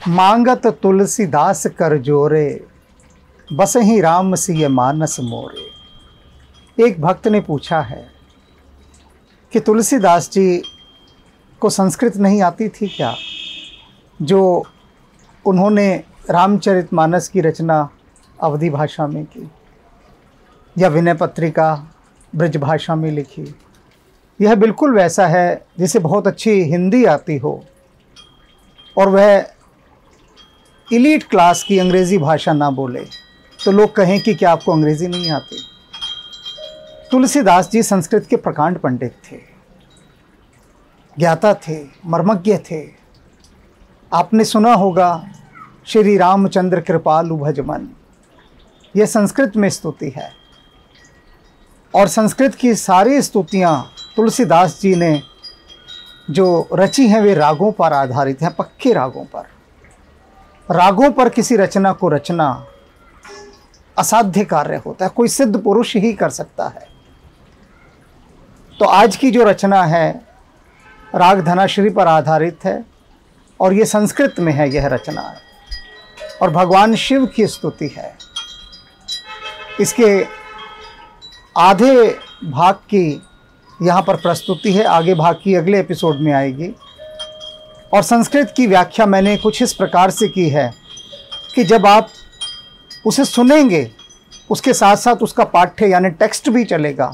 मांगत तुलसीदास कर जोरे, बसहि राम सिय मानस मोरे। एक भक्त ने पूछा है कि तुलसीदास जी को संस्कृत नहीं आती थी क्या, जो उन्होंने रामचरितमानस की रचना अवधी भाषा में की या विनय पत्रिका ब्रज भाषा में लिखी। यह बिल्कुल वैसा है जिसे बहुत अच्छी हिंदी आती हो और वह इलीट क्लास की अंग्रेज़ी भाषा ना बोले तो लोग कहें कि क्या आपको अंग्रेज़ी नहीं आती। तुलसीदास जी संस्कृत के प्रकांड पंडित थे, ज्ञाता थे, मर्मज्ञ थे। आपने सुना होगा श्री रामचंद्र कृपालु भजमन, यह संस्कृत में स्तुति है और संस्कृत की सारी स्तुतियाँ तुलसीदास जी ने जो रची हैं वे रागों पर आधारित हैं, पक्के रागों पर। रागों पर किसी रचना को रचना असाध्य कार्य होता है, कोई सिद्ध पुरुष ही कर सकता है। तो आज की जो रचना है राग धनाश्री पर आधारित है और ये संस्कृत में है यह रचना और भगवान शिव की स्तुति है। इसके आधे भाग की यहाँ पर प्रस्तुति है, आगे भाग की अगले एपिसोड में आएगी। और संस्कृत की व्याख्या मैंने कुछ इस प्रकार से की है कि जब आप उसे सुनेंगे उसके साथ साथ उसका पाठ्य यानी टेक्स्ट भी चलेगा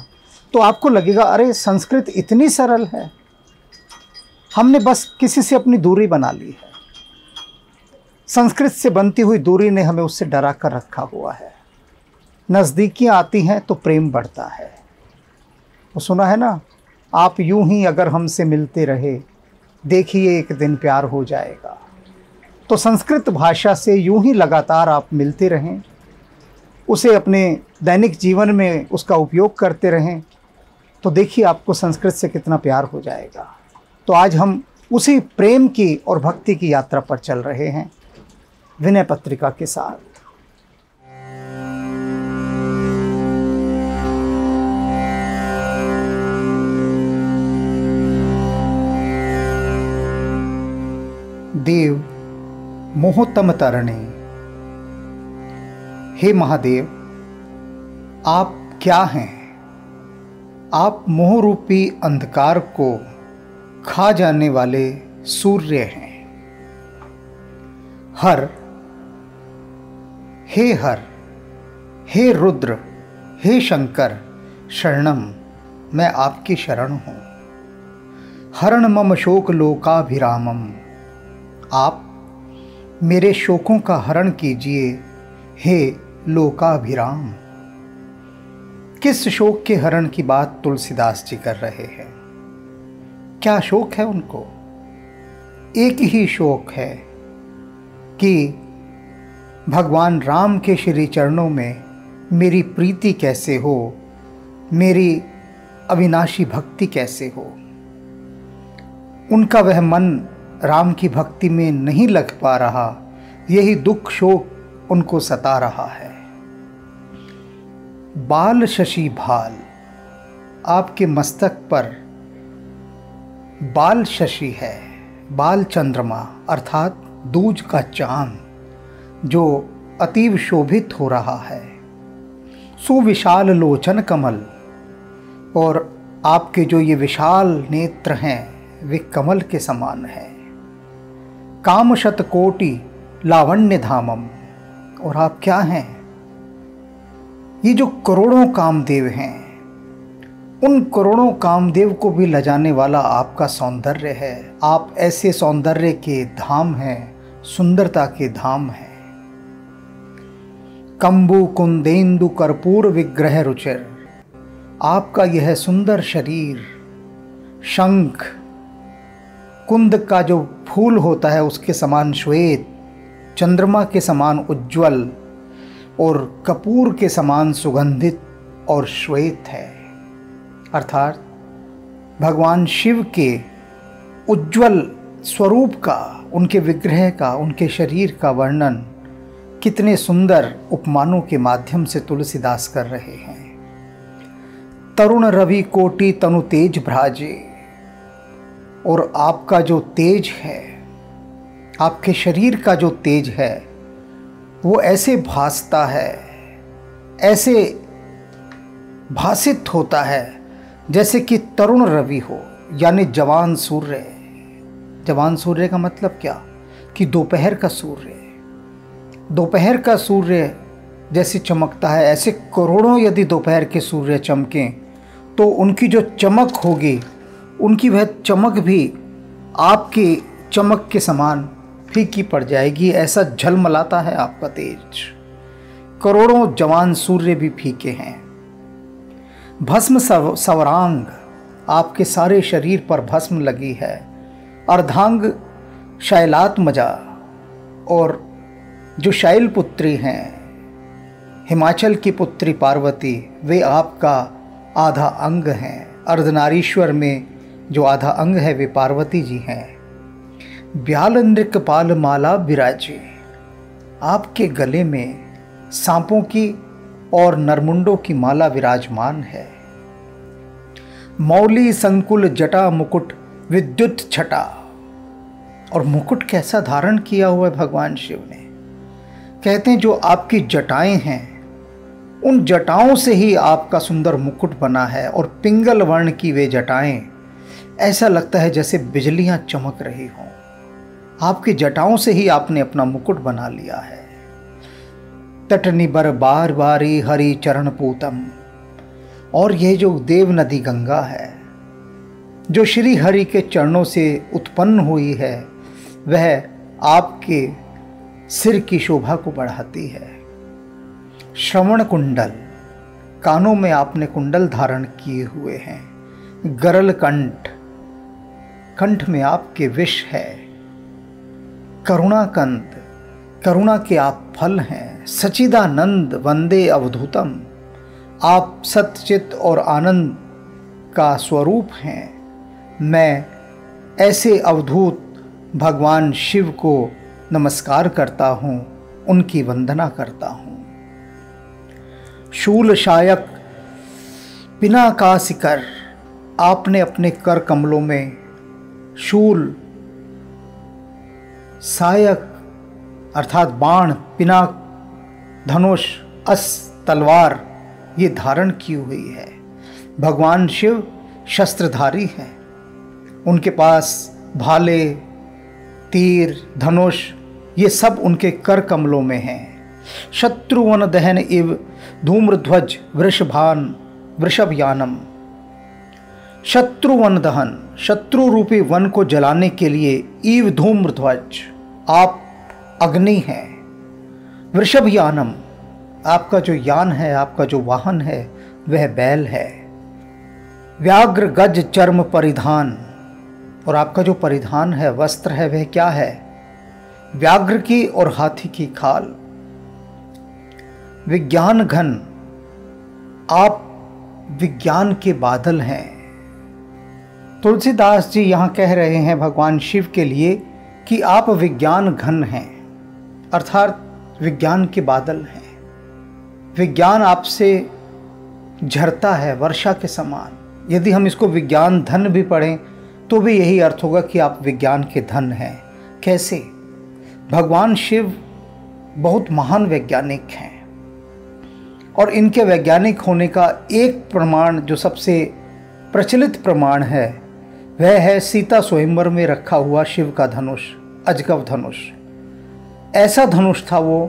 तो आपको लगेगा अरे संस्कृत इतनी सरल है, हमने बस किसी से अपनी दूरी बना ली है। संस्कृत से बनती हुई दूरी ने हमें उससे डरा कर रखा हुआ है। नज़दीकियाँ आती हैं तो प्रेम बढ़ता है। वो सुना है ना, आप यूं ही अगर हमसे मिलते रहे देखिए एक दिन प्यार हो जाएगा। तो संस्कृत भाषा से यूं ही लगातार आप मिलते रहें, उसे अपने दैनिक जीवन में उसका उपयोग करते रहें तो देखिए आपको संस्कृत से कितना प्यार हो जाएगा। तो आज हम उसी प्रेम की और भक्ति की यात्रा पर चल रहे हैं विनय पत्रिका के साथ। देव मोहतम तरणे। हे महादेव, आप क्या हैं? आप मोह रूपी अंधकार को खा जाने वाले सूर्य हैं। हर, हे रुद्र, हे शंकर, शरणम, मैं आपकी शरण हूँ। हरण मम शोक लोकाभिरामम, आप मेरे शोकों का हरण कीजिए हे लोकाभिराम। किस शोक के हरण की बात तुलसीदास जी कर रहे हैं? क्या शोक है उनको? एक ही शोक है कि भगवान राम के श्री चरणों में मेरी प्रीति कैसे हो, मेरी अविनाशी भक्ति कैसे हो। उनका वह मन राम की भक्ति में नहीं लग पा रहा, यही दुख शोक उनको सता रहा है। बाल शशि भाल, आपके मस्तक पर बाल शशि है, बाल चंद्रमा अर्थात दूज का चांद जो अतीव शोभित हो रहा है। सुविशाल लोचन कमल, और आपके जो ये विशाल नेत्र हैं वे कमल के समान हैं। काम शतकोटि लावण्य धामम, और आप क्या हैं? ये जो करोड़ों कामदेव हैं उन करोड़ों कामदेव को भी लजाने वाला आपका सौंदर्य है। आप ऐसे सौंदर्य के धाम हैं, सुंदरता के धाम हैं। कंबु कुंदेन्दु कर्पूर विग्रह रुचिर, आपका यह सुंदर शरीर शंख कुंद का जो फूल होता है उसके समान श्वेत, चंद्रमा के समान उज्ज्वल और कपूर के समान सुगंधित और श्वेत है। अर्थात भगवान शिव के उज्ज्वल स्वरूप का, उनके विग्रह का, उनके शरीर का वर्णन कितने सुंदर उपमानों के माध्यम से तुलसीदास कर रहे हैं। तरुण रवि कोटि तनु तेज भ्राजे, और आपका जो तेज है, आपके शरीर का जो तेज है वो ऐसे भासता है, ऐसे भासित होता है जैसे कि तरुण रवि हो, यानी जवान सूर्य। जवान सूर्य का मतलब क्या कि दोपहर का सूर्य। दोपहर का सूर्य जैसे चमकता है, ऐसे करोड़ों यदि दोपहर के सूर्य चमकें तो उनकी जो चमक होगी, उनकी वह चमक भी आपकी चमक के समान फीकी पड़ जाएगी। ऐसा झलमलाता है आपका तेज। करोड़ों जवान सूर्य भी फीके हैं। भस्म सवरांग, आपके सारे शरीर पर भस्म लगी है। अर्धांग शैलात्मजा, और जो शैल पुत्री हैं, हिमाचल की पुत्री पार्वती, वे आपका आधा अंग हैं। अर्धनारीश्वर में जो आधा अंग है वे पार्वती जी हैं। ब्याल नृकपाल माला विराजे, आपके गले में सांपों की और नरमुंडों की माला विराजमान है। मौली संकुल जटा मुकुट विद्युत छटा, और मुकुट कैसा धारण किया हुआ है भगवान शिव ने। कहते हैं जो आपकी जटाएं हैं, उन जटाओं से ही आपका सुंदर मुकुट बना है, और पिंगल वर्ण की वे जटाएं, ऐसा लगता है जैसे बिजलियां चमक रही हों। आपकी जटाओं से ही आपने अपना मुकुट बना लिया है। तटनी बर बार बारी हरि चरण पूतम, और यह जो देव नदी गंगा है, जो श्री हरि के चरणों से उत्पन्न हुई है, वह आपके सिर की शोभा को बढ़ाती है। श्रवण कुंडल, कानों में आपने कुंडल धारण किए हुए हैं। गरल कंठ, कंठ में आपके विष है। करुणाकंद, करुणा के आप फल हैं। सचिदानंद वंदे अवधूतम, आप सत्यचित और आनंद का स्वरूप हैं। मैं ऐसे अवधूत भगवान शिव को नमस्कार करता हूँ, उनकी वंदना करता हूँ। शूल शायक पिनाकासिकर, आपने अपने कर कमलों में शूल, सायक अर्थात बाण, पिनाक धनुष, अस्त्र, तलवार ये धारण की हुई है। भगवान शिव शस्त्रधारी हैं। उनके पास भाले, तीर, धनुष ये सब उनके कर कमलों में हैं। शत्रुवन दहन इव धूम्रध्वज वृषभयानम, शत्रुवन दहन, शत्रु रूपी वन को जलाने के लिए इव धूम्रध्वज, आप अग्नि हैं। वृषभयानम, आपका जो यान है, आपका जो वाहन है वह बैल है। व्याघ्र गज चर्म परिधान, और आपका जो परिधान है, वस्त्र है, वह क्या है? व्याघ्र की और हाथी की खाल। विज्ञान घन, आप विज्ञान के बादल हैं। तुलसीदास जी यहाँ कह रहे हैं भगवान शिव के लिए कि आप विज्ञान घन हैं, अर्थात विज्ञान के बादल हैं। विज्ञान आपसे झरता है वर्षा के समान। यदि हम इसको विज्ञान धन भी पढ़ें तो भी यही अर्थ होगा कि आप विज्ञान के धन हैं। कैसे? भगवान शिव बहुत महान वैज्ञानिक हैं, और इनके वैज्ञानिक होने का एक प्रमाण जो सबसे प्रचलित प्रमाण है वह है सीता स्वयंवर में रखा हुआ शिव का धनुष, अजगव धनुष। ऐसा धनुष था वो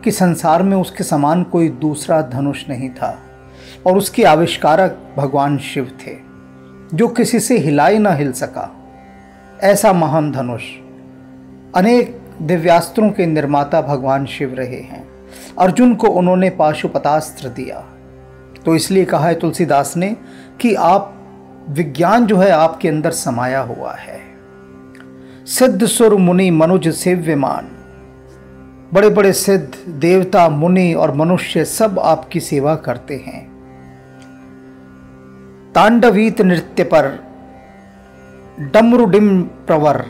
कि संसार में उसके समान कोई दूसरा धनुष नहीं था, और उसके आविष्कारक भगवान शिव थे, जो किसी से हिला ही ना हिल सका। ऐसा महान धनुष। अनेक दिव्यास्त्रों के निर्माता भगवान शिव रहे हैं। अर्जुन को उन्होंने पाशुपतास्त्र दिया, तो इसलिए कहा है तुलसीदास ने कि आप विज्ञान जो है आपके अंदर समाया हुआ है। सिद्ध सुर मुनि मनुज सेव्यमान, बड़े बड़े सिद्ध देवता, मुनि और मनुष्य सब आपकी सेवा करते हैं। तांडवीत नृत्य पर डमरुडिम प्रवर,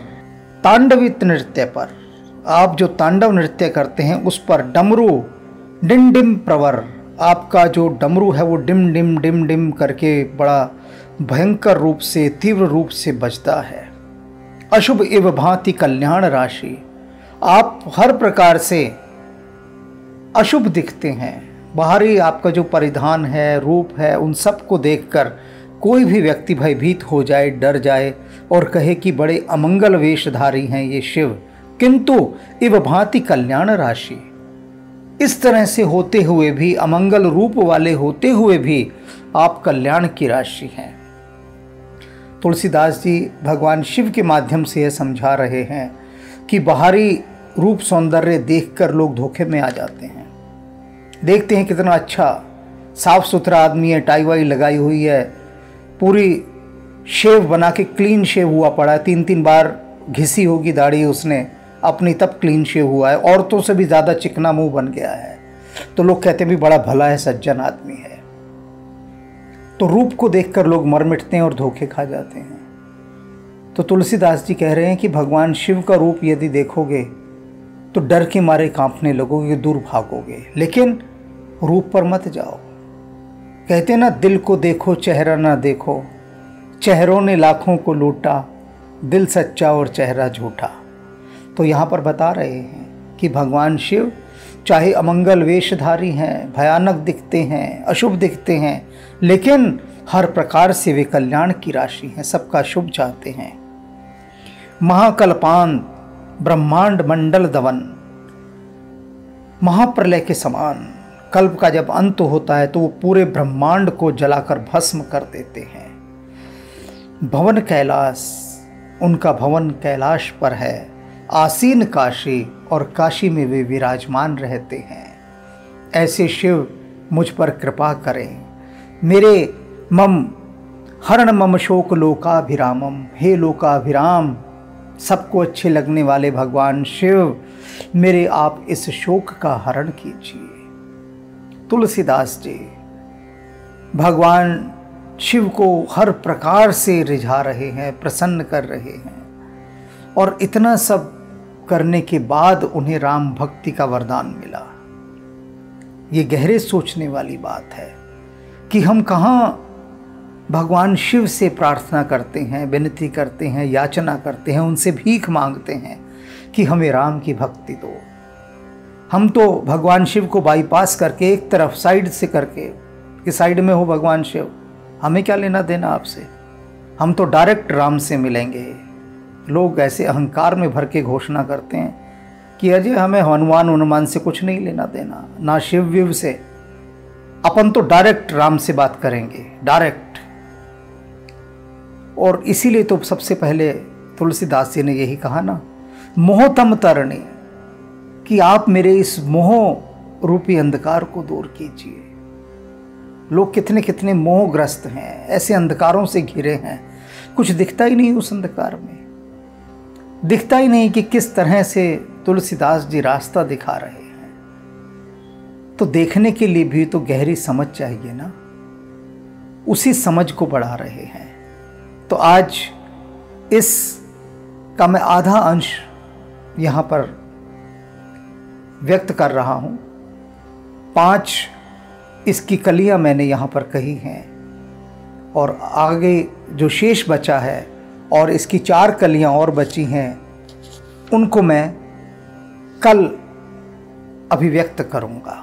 तांडवीत नृत्य पर आप जो तांडव नृत्य करते हैं उस पर डमरू डिम डिम प्रवर, आपका जो डमरू है वो डिम डिम डिम डिम करके बड़ा भयंकर रूप से, तीव्र रूप से बजता है। अशुभ इव भांति कल्याण राशि, आप हर प्रकार से अशुभ दिखते हैं। बाहरी आपका जो परिधान है, रूप है, उन सब को देखकर कोई भी व्यक्ति भयभीत हो जाए, डर जाए और कहे कि बड़े अमंगल वेशधारी हैं ये शिव, किंतु इव भांति कल्याण राशि। इस तरह से होते हुए भी, अमंगल रूप वाले होते हुए भी आप कल्याण की राशि हैं। तुलसीदास जी भगवान शिव के माध्यम से यह समझा रहे हैं कि बाहरी रूप सौंदर्य देखकर लोग धोखे में आ जाते हैं। देखते हैं कितना अच्छा साफ सुथरा आदमी है, टाई वाई लगाई हुई है, पूरी शेव बना के क्लीन शेव हुआ पड़ा है, 3-3 बार घिसी होगी दाढ़ी उसने अपनी, तब क्लीन शेव हुआ है, औरतों से भी ज़्यादा चिकना मुंह बन गया है, तो लोग कहते हैं भी बड़ा भला है, सज्जन आदमी है। तो रूप को देखकर लोग मर मिटते हैं और धोखे खा जाते हैं। तो तुलसीदास जी कह रहे हैं कि भगवान शिव का रूप यदि देखोगे तो डर के मारे कांपने लगोगे, दूर भागोगे, लेकिन रूप पर मत जाओ। कहते ना, दिल को देखो चेहरा ना देखो, चेहरों ने लाखों को लूटा, दिल सच्चा और चेहरा झूठा। तो यहाँ पर बता रहे हैं कि भगवान शिव चाहे अमंगल वेशधारी हैं, भयानक दिखते हैं, अशुभ दिखते हैं, लेकिन हर प्रकार से वे कल्याण की राशि हैं, सबका शुभ चाहते हैं। महाकल्पांत ब्रह्मांड मंडल दवन, महाप्रलय के समान कल्प का जब अंत होता है तो वो पूरे ब्रह्मांड को जलाकर भस्म कर देते हैं। भवन कैलाश, उनका भवन कैलाश पर है, आसीन काशी, और काशी में वे विराजमान रहते हैं। ऐसे शिव मुझ पर कृपा करें। मेरे मम हरण मम शोक लोकाभिरामम, हे लोकाभिराम, सबको अच्छे लगने वाले भगवान शिव, मेरे आप इस शोक का हरण कीजिए। तुलसीदास जी भगवान शिव को हर प्रकार से रिझा रहे हैं, प्रसन्न कर रहे हैं, और इतना सब करने के बाद उन्हें राम भक्ति का वरदान मिला। ये गहरे सोचने वाली बात है कि हम कहाँ भगवान शिव से प्रार्थना करते हैं, विनती करते हैं, याचना करते हैं, उनसे भीख मांगते हैं कि हमें राम की भक्ति दो। हम तो भगवान शिव को बाईपास करके, एक तरफ साइड से करके कि साइड में हो भगवान शिव, हमें क्या लेना देना आपसे, हम तो डायरेक्ट राम से मिलेंगे। लोग ऐसे अहंकार में भर के घोषणा करते हैं कि अजय हमें हनुमान से कुछ नहीं लेना देना, ना शिव विव से, अपन तो डायरेक्ट राम से बात करेंगे, डायरेक्ट। और इसीलिए तो सबसे पहले तुलसीदास जी ने यही कहा ना, मोह तम तरणी, कि आप मेरे इस मोह रूपी अंधकार को दूर कीजिए। लोग कितने कितने मोहग्रस्त हैं, ऐसे अंधकारों से घिरे हैं, कुछ दिखता ही नहीं उस अंधकार में, दिखता ही नहीं कि किस तरह से तुलसीदास जी रास्ता दिखा रहे हैं। तो देखने के लिए भी तो गहरी समझ चाहिए ना, उसी समझ को बढ़ा रहे हैं। तो आज इस का मैं आधा अंश यहाँ पर व्यक्त कर रहा हूँ। 5 इसकी कलियाँ मैंने यहाँ पर कही हैं, और आगे जो शेष बचा है और इसकी 4 कलियाँ और बची हैं, उनको मैं कल अभिव्यक्त करूँगा।